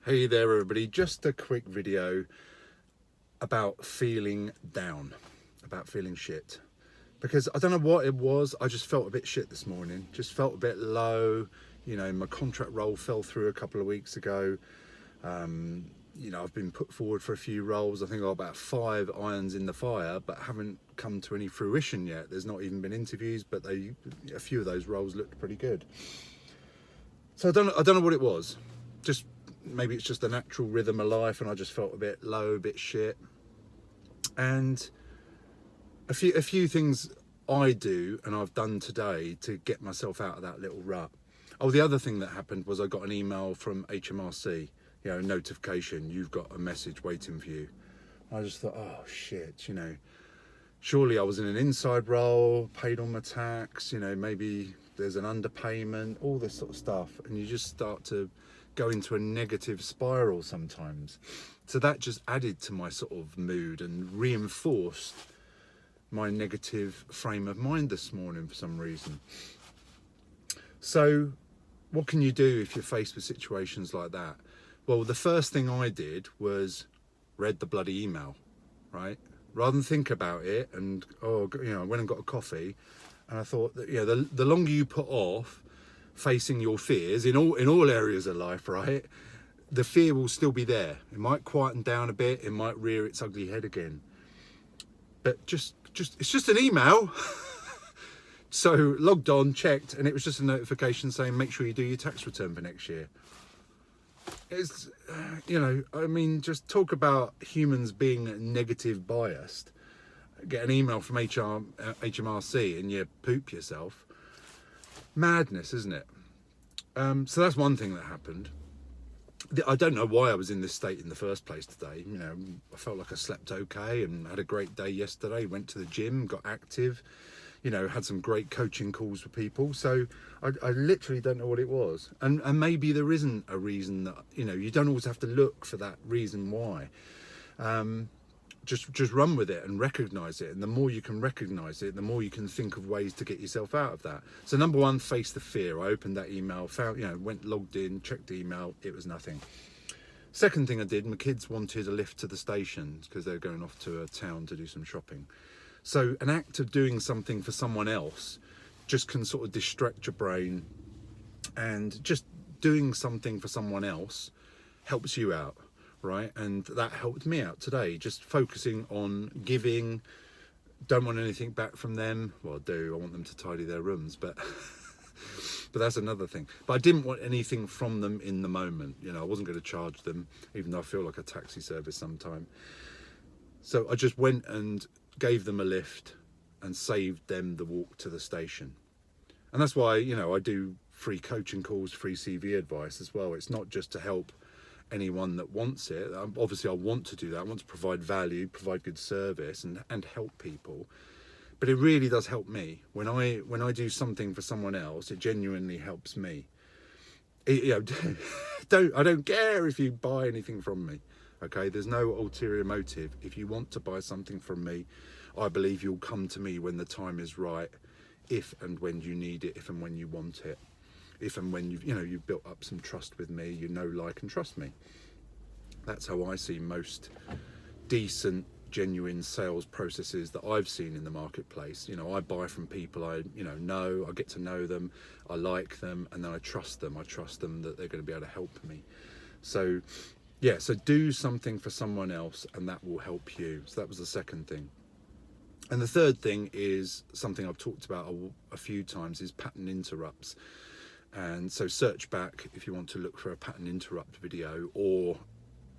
Hey there everybody, just a quick video about feeling down, about feeling shit. Because I don't know what it was, I just felt a bit shit this morning, just felt a bit low. My contract role fell through a couple of weeks ago. I've been put forward for a few roles. I think I've got about 5 irons in the fire, but haven't come to any fruition yet. There's not even been interviews, but a few of those roles looked pretty good. So I don't know what it was. Just maybe it's just the natural rhythm of life, and I just felt a bit low, a bit shit. And a few things I do and I've done today to get myself out of that little rut. Oh, the other thing that happened was I got an email from HMRC, notification, you've got a message waiting for you. I just thought, oh shit, surely I was in an inside role, paid all my tax, maybe there's an underpayment, all this sort of stuff. And you just start to go into a negative spiral sometimes. So that just added to my sort of mood and reinforced my negative frame of mind this morning for some reason. So what can you do if you're faced with situations like that? Well, the first thing I did was read the bloody email, right? Rather than think about it and, I went and got a coffee, and I thought that, the longer you put off facing your fears in all areas of life, right, the fear will still be there. It might quieten down a bit, it might rear its ugly head again, but it's just an email. So logged on, checked, and it was just a notification saying make sure you do your tax return for next year. It's just talk about humans being negative biased. Get an email from HMRC and you poop yourself. Madness, isn't it? So that's one thing that happened. I don't know why I was in this state in the first place today. I felt like I slept okay and had a great day yesterday. Went to the gym, got active, had some great coaching calls with people. So I literally don't know what it was. And maybe there isn't a reason that, you don't always have to look for that reason why. Just run with it and recognize it. And the more you can recognize it, the more you can think of ways to get yourself out of that. So number one, face the fear. I opened that email, went logged in, checked the email. It was nothing. Second thing I did, my kids wanted a lift to the station because they're going off to a town to do some shopping. So an act of doing something for someone else just can sort of distract your brain, and just doing something for someone else helps you out. Right, and that helped me out today, just focusing on giving. Don't want anything back from them. Well, I do, I want them to tidy their rooms, but but that's another thing. But I didn't want anything from them in the moment. I wasn't going to charge them, even though I feel like a taxi service sometime. So I just went and gave them a lift and saved them the walk to the station. And that's why, I do free coaching calls, free CV advice as well. It's not just to help anyone that wants it. Obviously I want to do that. I want to provide value, provide good service and help people. But it really does help me. When I do something for someone else, it genuinely helps me. I don't care if you buy anything from me. Okay, there's no ulterior motive. If you want to buy something from me, I believe you'll come to me when the time is right, if and when you need it, if and when you want it. If and when you've built up some trust with me, like and trust me. That's how I see most decent, genuine sales processes that I've seen in the marketplace. I buy from people I know, I get to know them, I like them, and then I trust them. I trust them that they're going to be able to help me. So do something for someone else and that will help you. So that was the second thing. And the third thing is something I've talked about a few times, is pattern interrupts. And so search back if you want to look for a pattern interrupt video, or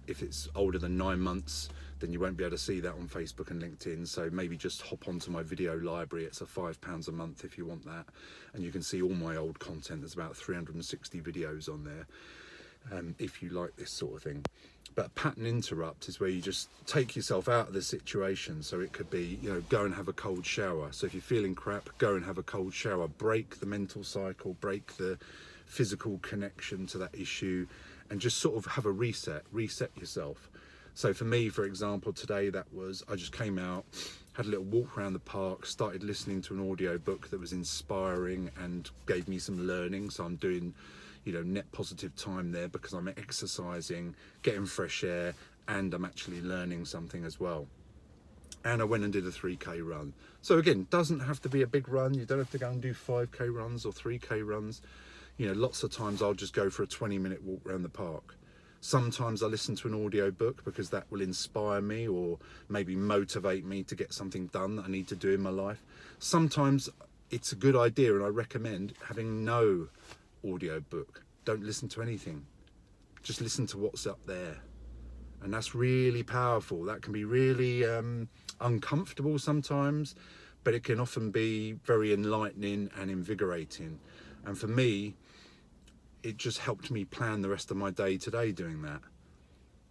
if it's older than 9 months, then you won't be able to see that on Facebook and LinkedIn. So maybe just hop onto my video library. It's a £5 a month if you want that. And you can see all my old content. There's about 360 videos on there, if you like this sort of thing. But pattern interrupt is where you just take yourself out of the situation. So it could be, go and have a cold shower. So if you're feeling crap, go and have a cold shower. Break the mental cycle, break the physical connection to that issue, and just sort of have a reset yourself. So for me, for example, today I just came out, had a little walk around the park, started listening to an audio book that was inspiring and gave me some learning. So I'm doing net positive time there because I'm exercising, getting fresh air, and I'm actually learning something as well. And I went and did a 3K run. So again, doesn't have to be a big run. You don't have to go and do 5K runs or 3K runs. Lots of times I'll just go for a 20-minute walk around the park. Sometimes I listen to an audio book because that will inspire me or maybe motivate me to get something done that I need to do in my life. Sometimes it's a good idea, and I recommend having no audio book. Don't listen to anything. Just listen to what's up there. And that's really powerful. That can be really uncomfortable sometimes, but it can often be very enlightening and invigorating. And for me, it just helped me plan the rest of my day today doing that.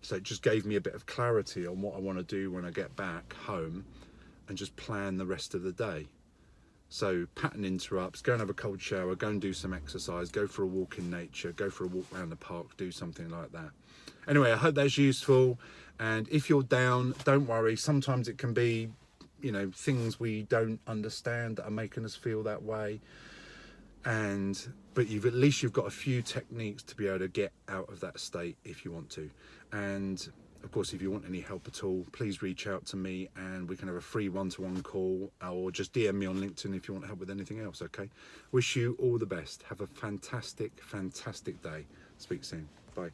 So it just gave me a bit of clarity on what I want to do when I get back home and just plan the rest of the day. So pattern interrupts, go and have a cold shower, go and do some exercise, go for a walk in nature, go for a walk around the park, do something like that. Anyway, I hope that's useful. And if you're down, don't worry. Sometimes it can be, things we don't understand that are making us feel that way. But at least you've got a few techniques to be able to get out of that state if you want to. And of course, if you want any help at all, please reach out to me and we can have a free one-to-one call, or just DM me on LinkedIn if you want help with anything else, okay? Wish you all the best. Have a fantastic, fantastic day. Speak soon. Bye.